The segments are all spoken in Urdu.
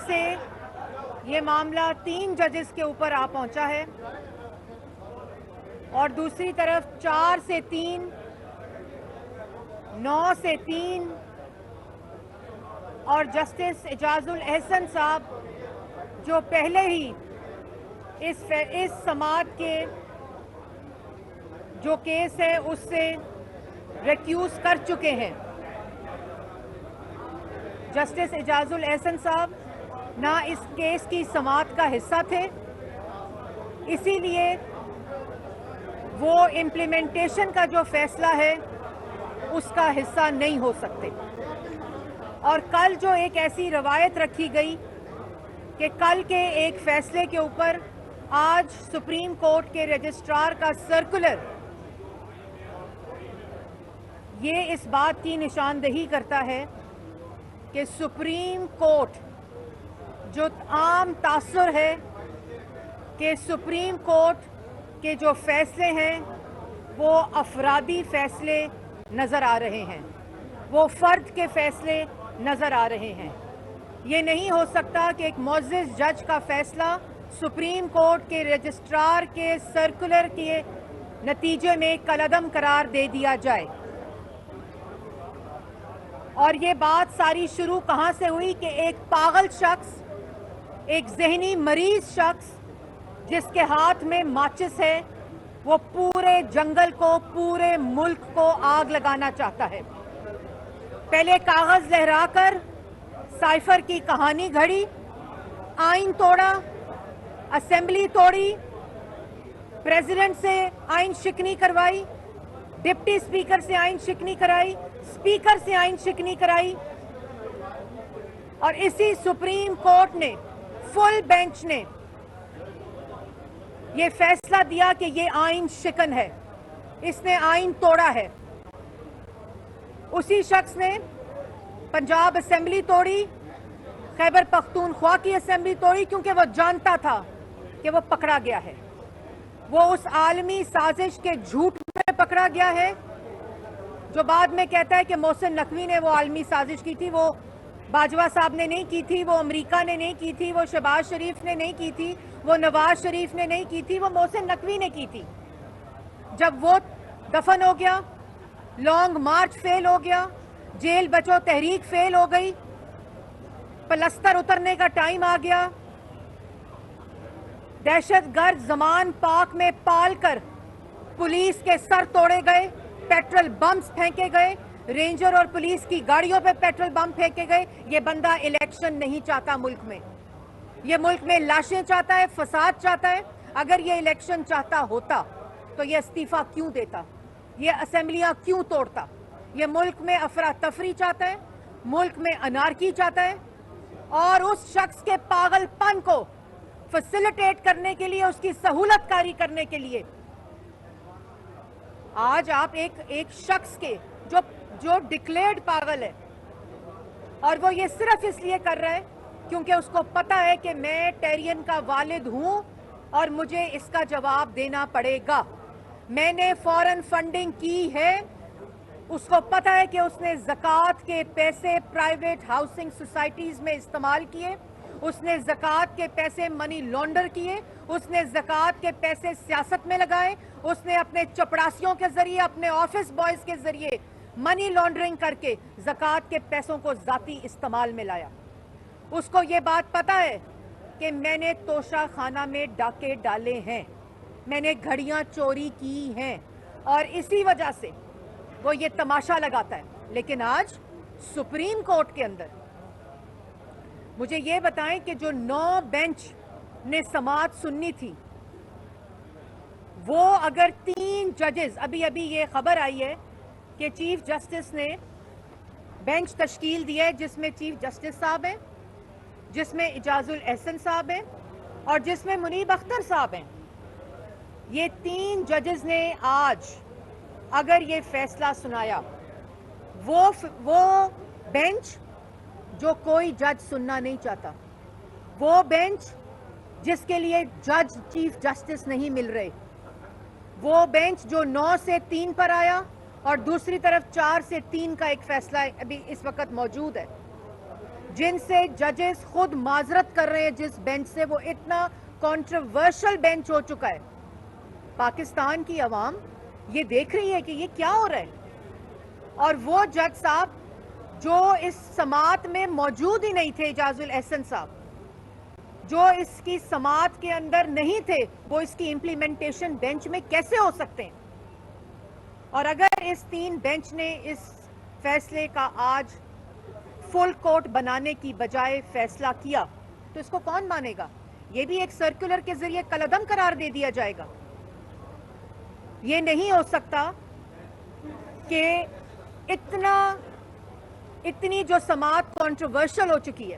سے یہ معاملہ 3 ججز کے اوپر آ پہنچا ہے اور دوسری طرف 4 سے 3, 9 سے 3 اور جسٹس اعجاز الاحسن صاحب جو پہلے ہی اس سماعت کے جو کیس ہے اس سے ریکیوز کر چکے ہیں. جسٹس اعجاز الاحسن صاحب نہ اس کیس کی سماعت کا حصہ تھے, اسی لیے وہ امپلیمنٹیشن کا جو فیصلہ ہے اس کا حصہ نہیں ہو سکتے. اور کل جو ایک ایسی روایت رکھی گئی کہ کل کے ایک فیصلے کے اوپر آج سپریم کورٹ کے رجسٹرار کا سرکولر یہ اس بات کی نشاندہی کرتا ہے کہ سپریم کورٹ جو عام تاثر ہے کہ سپریم کورٹ کے جو فیصلے ہیں وہ افرادی فیصلے نظر آ رہے ہیں, وہ فرد کے فیصلے نظر آ رہے ہیں. یہ نہیں ہو سکتا کہ ایک معزز جج کا فیصلہ سپریم کورٹ کے رجسٹرار کے سرکولر کے نتیجے میں کالعدم قرار دے دیا جائے. اور یہ بات ساری شروع کہاں سے ہوئی کہ ایک پاگل شخص, ایک ذہنی مریض شخص جس کے ہاتھ میں ماچس ہے, وہ پورے جنگل کو, پورے ملک کو آگ لگانا چاہتا ہے. پہلے کاغذ لہرا کر سائفر کی کہانی گھڑی, آئین توڑا, اسمبلی توڑی, پریزیڈنٹ سے آئین شکنی کروائی, ڈپٹی اسپیکر سے آئین شکنی کرائی, اسپیکر سے آئین شکنی کرائی, اور اسی سپریم کورٹ نے, فل بینچ نے یہ فیصلہ دیا کہ یہ آئین شکن ہے, اس نے آئین توڑا ہے. اسی شخص نے پنجاب اسمبلی توڑی, خیبر پختونخوا کی اسمبلی توڑی, کیونکہ وہ جانتا تھا کہ وہ پکڑا گیا ہے. وہ اس عالمی سازش کے جھوٹ میں پکڑا گیا ہے جو بعد میں کہتا ہے کہ محسن نقوی نے وہ عالمی سازش کی تھی. وہ باجوہ صاحب نے نہیں کی تھی, وہ امریکہ نے نہیں کی تھی, وہ شہباز شریف نے نہیں کی تھی, وہ نواز شریف نے نہیں کی تھی, وہ محسن نقوی نے کی تھی. جب وہ دفن ہو گیا, لانگ مارچ فیل ہو گیا, جیل بچو تحریک فیل ہو گئی, پلستر اترنے کا ٹائم آ گیا, دہشت گرد زمان پاک میں پال کر پولیس کے سر توڑے گئے, پیٹرول بمز پھینکے گئے, رینجر اور پولیس کی گاڑیوں پہ پیٹرول بم پھینکے گئے. یہ بندہ الیکشن نہیں چاہتا ملک میں, یہ ملک میں لاشیں چاہتا ہے, فساد چاہتا ہے. اگر یہ الیکشن چاہتا ہوتا تو یہ استعفیٰ کیوں دیتا, یہ اسمبلیاں کیوں توڑتا؟ یہ ملک میں افراتفری چاہتا ہے, ملک میں انارکی چاہتا ہے, اور اس شخص کے پاگل پن کو فیسیلیٹیٹ کرنے کے لیے, اس کی سہولت کاری کرنے کے لیے آج آپ ایک شخص کے جو ڈکلیئرڈ پاگل ہے, اور وہ یہ صرف اس لیے کر رہا ہے کیونکہ اس کو پتا ہے کہ میں ٹیرین کا والد ہوں اور مجھے اس کا جواب دینا پڑے گا. میں نے فورن فنڈنگ کی ہے, اس کو پتا ہے کہ اس نے زکوٰۃ کے پیسے پرائیویٹ ہاؤسنگ سوسائٹیز میں استعمال کیے, اس نے زکوٰۃ کے پیسے منی لانڈر کیے, اس نے زکوٰۃ کے پیسے سیاست میں لگائے, اس نے اپنے چپڑاسیوں کے ذریعے, اپنے آفس بوائز کے ذریعے منی لانڈرنگ کر کے زکوٰۃ کے پیسوں کو ذاتی استعمال میں لایا. اس کو یہ بات پتا ہے کہ میں نے توشہ خانہ میں ڈاکے ڈالے ہیں, میں نے گھڑیاں چوری کی ہیں, اور اسی وجہ سے وہ یہ تماشا لگاتا ہے. لیکن آج سپریم کورٹ کے اندر مجھے یہ بتائیں کہ جو 9 بینچ نے سماعت سننی تھی, وہ اگر 3 ججز, ابھی یہ خبر آئی ہے کہ چیف جسٹس نے بینچ تشکیل دی ہے جس میں چیف جسٹس صاحب ہیں, جس میں اعجاز الاحسن صاحب ہیں, اور جس میں منیب اختر صاحب ہیں. یہ 3 ججز نے آج اگر یہ فیصلہ سنایا, وہ بینچ جو کوئی جج سننا نہیں چاہتا, وہ بینچ جس کے لیے جج چیف جسٹس نہیں مل رہے, وہ بینچ جو 9 سے 3 پر آیا اور دوسری طرف 4 سے 3 کا ایک فیصلہ ابھی اس وقت موجود ہے, جن سے ججز خود معذرت کر رہے ہیں جس بینچ سے، وہ اتنا کنٹروورشل بینچ ہو چکا ہے. پاکستان کی عوام یہ دیکھ رہی ہے کہ یہ کیا ہو رہا ہے، اور وہ جج صاحب جو اس سماعت میں موجود ہی نہیں تھے، اعجاز الاحسن صاحب جو اس کی سماعت کے اندر نہیں تھے، وہ اس کی امپلیمنٹیشن بینچ میں کیسے ہو سکتے ہیں؟ اور اگر اس 3 بینچ نے اس فیصلے کا آج فل کورٹ بنانے کی بجائے فیصلہ کیا تو اس کو کون مانے گا؟ یہ بھی ایک سرکولر کے ذریعے کالعدم قرار دے دیا جائے گا. یہ نہیں ہو سکتا کہ اتنی جو سماعت کنٹروورشل ہو چکی ہے،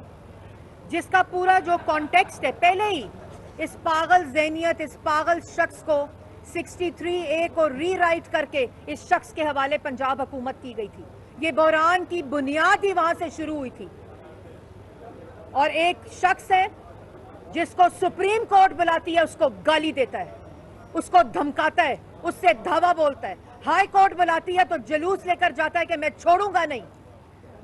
جس کا پورا جو کانٹیکسٹ ہے، پہلے ہی اس پاگل ذہنیت، اس پاگل شخص کو 63A کو ری رائٹ کر کے اس شخص کے حوالے پنجاب حکومت کی گئی تھی. یہ بحران کی بنیاد ہی وہاں سے شروع ہوئی تھی. اور ایک شخص ہے جس کو سپریم کورٹ بلاتی ہے، اس کو گالی دیتا ہے، اس کو دھمکاتا ہے، اس سے دھاوا بولتا ہے. ہائی کورٹ بلاتی ہے تو جلوس لے کر جاتا ہے کہ میں چھوڑوں گا نہیں.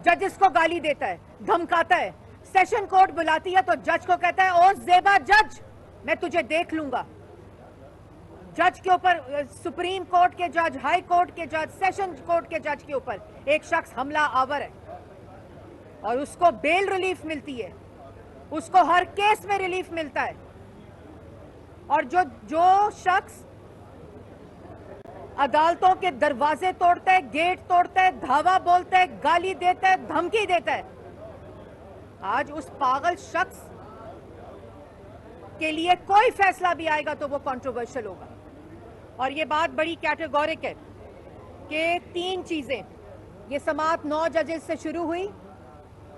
ججز کو گالی دیتا ہے، دھمکاتا ہے. سیشن کورٹ بلاتی ہے تو جج کو کہتا ہے او زیبا جج، میں تجھے دیکھ لوں گا. جج کے اوپر، سپریم کورٹ کے جج، ہائی کورٹ کے جج، سیشن کورٹ کے جج کے اوپر ایک شخص حملہ آور ہے اور اس کو بیل ریلیف ملتی ہے، اس کو ہر کیس میں ریلیف ملتا ہے. اور جو شخص عدالتوں کے دروازے توڑتا ہے، گیٹ توڑتا ہے، دھاوا بولتا ہے، گالی دیتا ہے، دھمکی دیتا ہے، آج اس پاگل شخص کے لیے کوئی فیصلہ بھی آئے گا تو وہ کنٹروورشل ہوگا. اور یہ بات بڑی کیٹیگورک ہے کہ 3 چیزیں، یہ سماعت 9 ججز سے شروع ہوئی،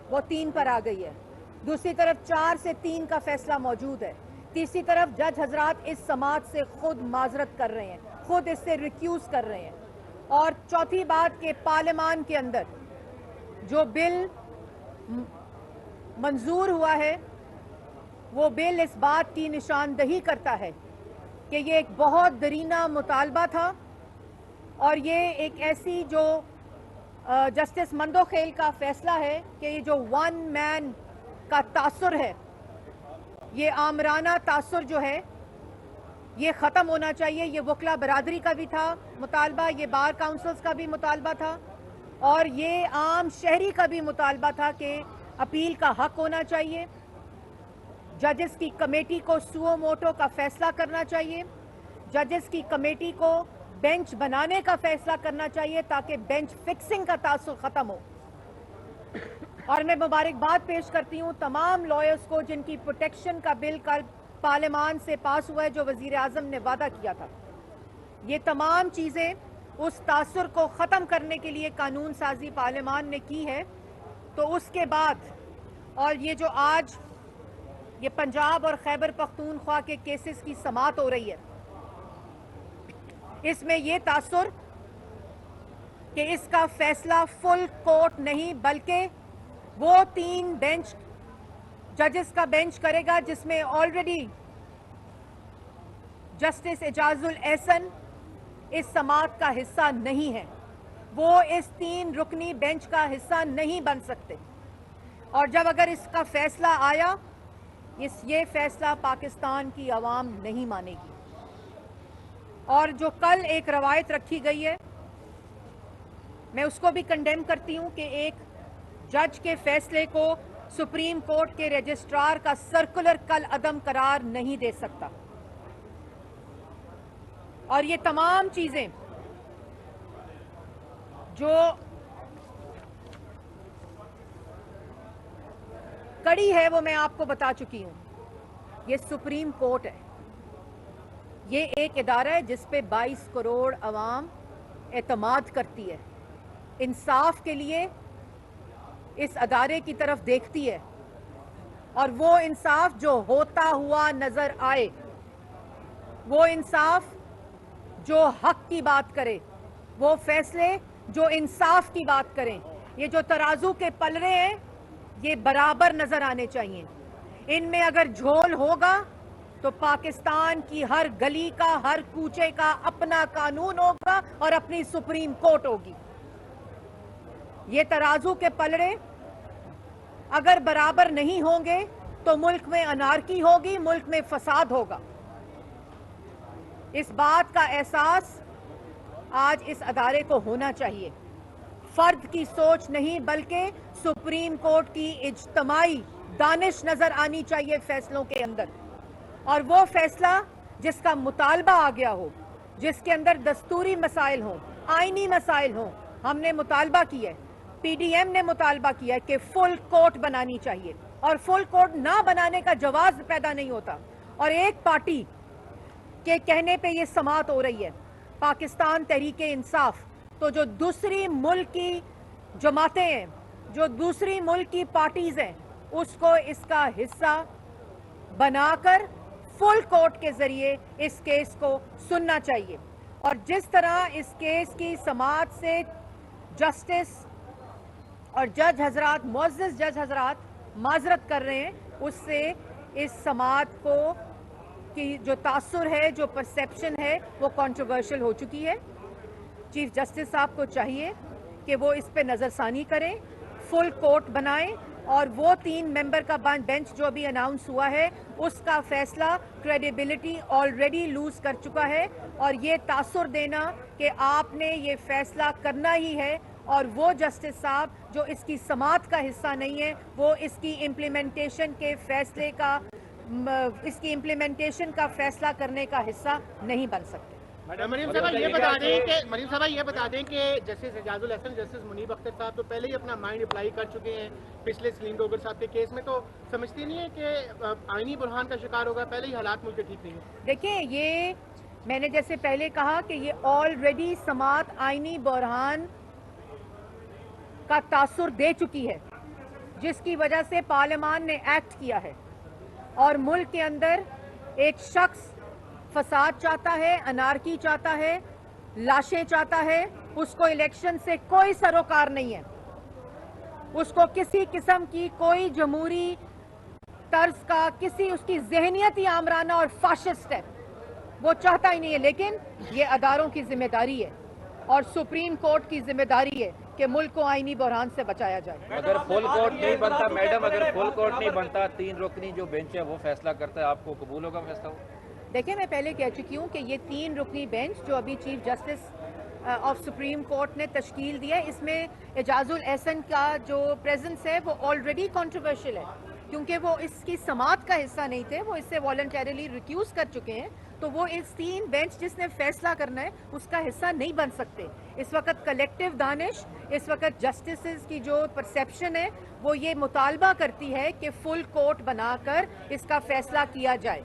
وہ 3 پر آ گئی ہے. دوسری طرف 4 سے 3 کا فیصلہ موجود ہے. تیسری طرف جج حضرات اس سماعت سے خود معذرت کر رہے ہیں، خود اس سے ریکیوز کر رہے ہیں. اور چوتھی بات کہ پارلیمان کے اندر جو بل منظور ہوا ہے، وہ بل اس بات کی نشاندہی کرتا ہے کہ یہ ایک بہت درینہ مطالبہ تھا، اور یہ ایک ایسی جو جسٹس مندوخیل کا فیصلہ ہے کہ یہ جو 1 مین کا تاثر ہے، یہ آمرانہ تاثر جو ہے یہ ختم ہونا چاہیے. یہ وکلا برادری کا بھی تھا مطالبہ، یہ بار کاؤنسلز کا بھی مطالبہ تھا، اور یہ عام شہری کا بھی مطالبہ تھا کہ اپیل کا حق ہونا چاہیے. ججز کی کمیٹی کو سو موٹو کا فیصلہ کرنا چاہیے. ججز کی کمیٹی کو بینچ بنانے کا فیصلہ کرنا چاہیے تاکہ بینچ فکسنگ کا تاثر ختم ہو. اور میں مبارکباد پیش کرتی ہوں تمام لائرز کو جن کی پروٹیکشن کا بل کل پارلیمان سے پاس ہوا ہے، جو وزیر اعظم نے وعدہ کیا تھا. یہ تمام چیزیں اس تاثر کو ختم کرنے کے لیے قانون سازی پارلیمان نے کی ہے. تو اس کے بعد، اور یہ جو آج یہ پنجاب اور خیبر پختونخوا کے کیسز کی سماعت ہو رہی ہے، اس میں یہ تاثر کہ اس کا فیصلہ فل کورٹ نہیں بلکہ وہ 3 بینچ ججز کا بینچ کرے گا، جس میں آلریڈی جسٹس اعجاز الاحسن اس سماعت کا حصہ نہیں ہے. وہ اس 3 رکنی بینچ کا حصہ نہیں بن سکتے. اور جب اگر اس کا فیصلہ آیا، یہ فیصلہ پاکستان کی عوام نہیں مانے گی. اور جو کل ایک روایت رکھی گئی ہے، میں اس کو بھی کنڈیم کرتی ہوں کہ ایک جج کے فیصلے کو سپریم کورٹ کے رجسٹرار کا سرکولر کالعدم قرار نہیں دے سکتا. اور یہ تمام چیزیں جو کڑی ہے وہ میں آپ کو بتا چکی ہوں. یہ سپریم کورٹ ہے، یہ ایک ادارہ ہے جس پہ 22 کروڑ عوام اعتماد کرتی ہے، انصاف کے لیے اس ادارے کی طرف دیکھتی ہے، اور وہ انصاف جو ہوتا ہوا نظر آئے، وہ انصاف جو حق کی بات کرے، وہ فیصلے جو انصاف کی بات کریں. یہ جو ترازو کے پلڑے ہیں یہ برابر نظر آنے چاہیے. ان میں اگر جھول ہوگا تو پاکستان کی ہر گلی کا، ہر کوچے کا اپنا قانون ہوگا اور اپنی سپریم کورٹ ہوگی. یہ ترازو کے پلڑے اگر برابر نہیں ہوں گے تو ملک میں انارکی ہوگی, ملک میں فساد ہوگا. اس بات کا احساس آج اس ادارے کو ہونا چاہیے. فرد کی سوچ نہیں بلکہ سپریم کورٹ کی اجتماعی دانش نظر آنی چاہیے فیصلوں کے اندر, اور وہ فیصلہ جس کا مطالبہ آ گیا ہو, جس کے اندر دستوری مسائل ہوں, آئینی مسائل ہوں. ہم نے مطالبہ کیا ہے, پی ڈی ایم نے مطالبہ کیا ہے کہ فل کورٹ بنانی چاہیے, اور فل کورٹ نہ بنانے کا جواز پیدا نہیں ہوتا. اور ایک پارٹی کے کہنے پہ یہ سماعت ہو رہی ہے, پاکستان تحریک انصاف, تو جو دوسری ملک کی جماعتیں ہیں, جو دوسری ملک کی پارٹیز ہیں, اس کو اس کا حصہ بنا کر فل کورٹ کے ذریعے اس کیس کو سننا چاہیے. اور جس طرح اس کیس کی سماعت سے جسٹس اور جج حضرات, معزز جج حضرات معذرت کر رہے ہیں, اس سے اس سماعت کو کی جو تاثر ہے, جو پرسیپشن ہے, وہ کنٹروورشل ہو چکی ہے. چیف جسٹس صاحب کو چاہیے کہ وہ اس پہ نظر ثانی کریں, فل کورٹ بنائیں, اور وہ 3 ممبر کا بینچ جو ابھی اناؤنس ہوا ہے, اس کا فیصلہ کریڈیبلٹی آلریڈی لوز کر چکا ہے. اور یہ تاثر دینا کہ آپ نے یہ فیصلہ کرنا ہی ہے, اور وہ جسٹس صاحب جو اس کی سماعت کا حصہ نہیں ہے, وہ اس کی امپلیمنٹیشن کے فیصلے کا, اس کی امپلیمنٹیشن کا فیصلہ کرنے کا حصہ نہیں بن سکتے. مریم صاحبہ یہ بتا دیں کہ جسٹس اعجاز الحسن, جسٹس منیب اختر صاحب تو پہلے ہی اپنا مائنڈ اپلائی کر چکے ہیں پچھلے سلیم ڈوگر صاحب کے کیس میں, تو سمجھتی نہیں ہے کہ آئینی بحران کا شکار ہوگا؟ پہلے ہی حالات ملک کے ٹھیک نہیں ہیں. دیکھیں, یہ میں نے جیسے پہلے کہا کہ یہ آلریڈی سماعت آئینی بحران کا تاثر دے چکی ہے, جس کی وجہ سے پارلیمان نے ایکٹ کیا ہے, اور ملک کے اندر ایک شخص فساد چاہتا ہے, انارکی چاہتا ہے, لاشیں چاہتا ہے. اس کو الیکشن سے کوئی سروکار نہیں ہے, اس کو کسی قسم کی کوئی جمہوری طرز کا, کسی اس کی ذہنیت ہی آمرانہ اور فاشسٹ ہے, وہ چاہتا ہی نہیں ہے. لیکن یہ اداروں کی ذمہ داری ہے اور سپریم کورٹ کی ذمہ داری ہے کہ ملک کو آئینی بحران سے بچایا جائے. اگر فل کورٹ نہیں بنتا میڈم, اگر فل کورٹ نہیں بنتا, 3 رکنی جو بینچ ہے وہ فیصلہ کرتا ہے, آپ کو قبول ہوگا فیصلہ؟ دیکھیں, میں پہلے کہہ چکی ہوں کہ یہ 3 رکنی بینچ جو ابھی chief justice of supreme court نے تشکیل دیا ہے, اس میں اعجاز الاحسن کا جو پریزنس ہے وہ آلریڈی کنٹروورشل ہے, کیونکہ وہ اس کی سماعت کا حصہ نہیں تھے, وہ اس سے والنٹیرلی ریکیوز کر چکے ہیں. تو وہ اس 3 بینچ جس نے فیصلہ کرنا ہے اس کا حصہ نہیں بن سکتے. اس وقت کلیکٹیو دانش, اس وقت جسٹسز کی جو پرسیپشن ہے وہ یہ مطالبہ کرتی ہے کہ فل کورٹ بنا کر اس کا فیصلہ کیا جائے.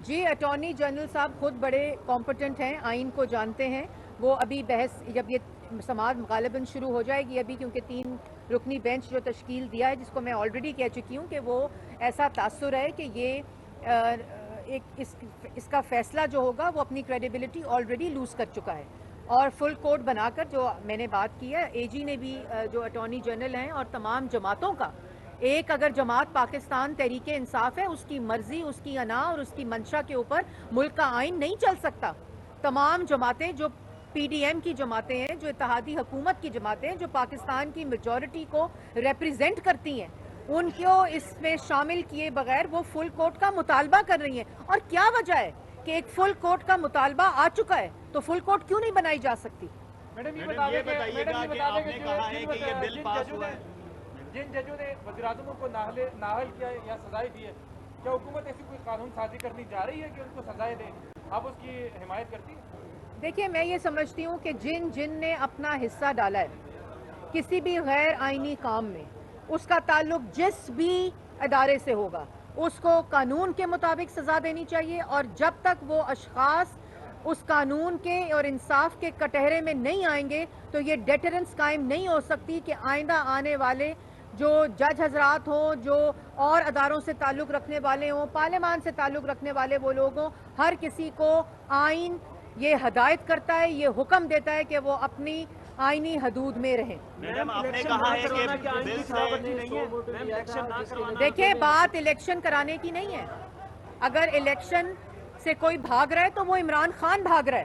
جی, اٹارنی جنرل صاحب خود بڑے کمپٹنٹ ہیں, آئین کو جانتے ہیں. وہ ابھی بحث, جب یہ سماعت غالباً شروع ہو جائے گی ابھی, کیونکہ 3 رکنی بینچ جو تشکیل دیا ہے, جس کو میں آلریڈی کہہ چکی ہوں کہ وہ ایسا تاثر ہے کہ یہ اس کا فیصلہ جو ہوگا وہ اپنی کریڈیبلٹی آلریڈی لوز کر چکا ہے. اور فل کورٹ بنا کر, جو میں نے بات کی ہے, اے جی نے بھی, جو اٹارنی جنرل ہیں, اور تمام جماعتوں کا, ایک اگر جماعت پاکستان تحریک انصاف ہے, اس کی مرضی, اس کی انا اور اس کی منشا کے اوپر ملک کا آئین نہیں چل سکتا. تمام جماعتیں, جو پی ڈی ایم کی جماعتیں ہیں, جو اتحادی حکومت کی جماعتیں ہیں, جو پاکستان کی میجورٹی کو ریپریزنٹ کرتی ہیں, ان کو اس میں شامل کیے بغیر وہ فل کورٹ کا مطالبہ کر رہی ہیں. اور کیا وجہ ہے کہ ایک فل کورٹ کا مطالبہ آ چکا ہے تو فل کورٹ کیوں نہیں بنائی جا سکتی؟ میڈم یہ بتائیے گا کہ آپ نے کہا ہے کہ یہ بل پاس ہوا ہے, جن ججوں نے وزیر اعظم کو نااہل کیا یا سزائیں دی ہے, کیا حکومت ایسی کوئی قانون سازی کرنی جا رہی ہے کہ ان کو سزائیں دیں؟ آپ اس کی حمایت کرتی ہیں؟ دیکھیے, میں یہ سمجھتی ہوں کہ جن نے اپنا حصہ ڈالا ہے کسی بھی غیر آئینی کام میں, اس کا تعلق جس بھی ادارے سے ہوگا, اس کو قانون کے مطابق سزا دینی چاہیے. اور جب تک وہ اشخاص اس قانون کے اور انصاف کے کٹہرے میں نہیں آئیں گے تو یہ ڈیٹرنس قائم نہیں ہو سکتی کہ آئندہ آنے والے جو جج حضرات ہوں, جو اور اداروں سے تعلق رکھنے والے ہوں, پارلیمان سے تعلق رکھنے والے وہ لوگ ہوں, ہر کسی کو آئین یہ ہدایت کرتا ہے, یہ حکم دیتا ہے کہ وہ اپنی آئینی حدود میں رہیں. میڈم آپ نے کہا ہے کہ بل سے, دیکھیں, بات الیکشن کرانے کی نہیں ہے. اگر الیکشن سے کوئی بھاگ رہا ہے تو وہ عمران خان بھاگ رہا ہے.